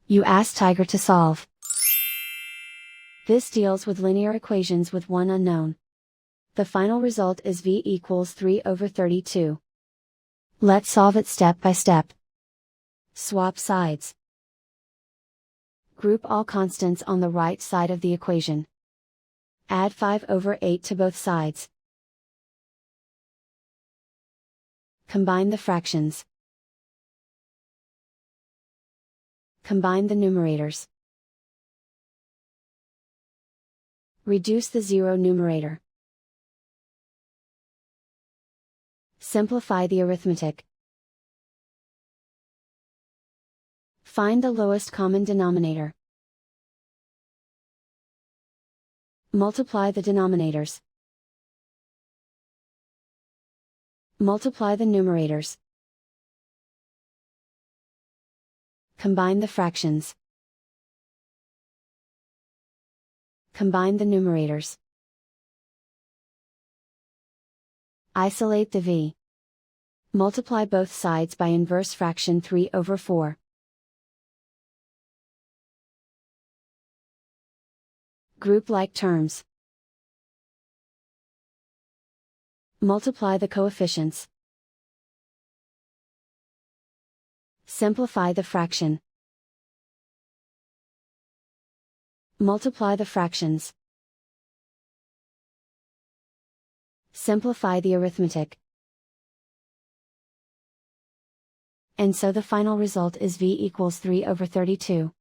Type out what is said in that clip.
You ask Tiger to solve. This deals with linear equations with one unknown. The final result is v equals 3/32. Let's solve it step by step. Swap sides. Group all constants on the right side of the equation. Add 5/8 to both sides. Combine the fractions. Combine the numerators. Reduce the zero numerator. Simplify the arithmetic. Find the lowest common denominator. Multiply the denominators. Multiply the numerators. Combine the fractions. Combine the numerators. Isolate the v. Multiply both sides by inverse fraction 3/4. Group like terms. Multiply the coefficients. Simplify the fraction. Multiply the fractions. Simplify the arithmetic. And so the final result is v equals 3/32.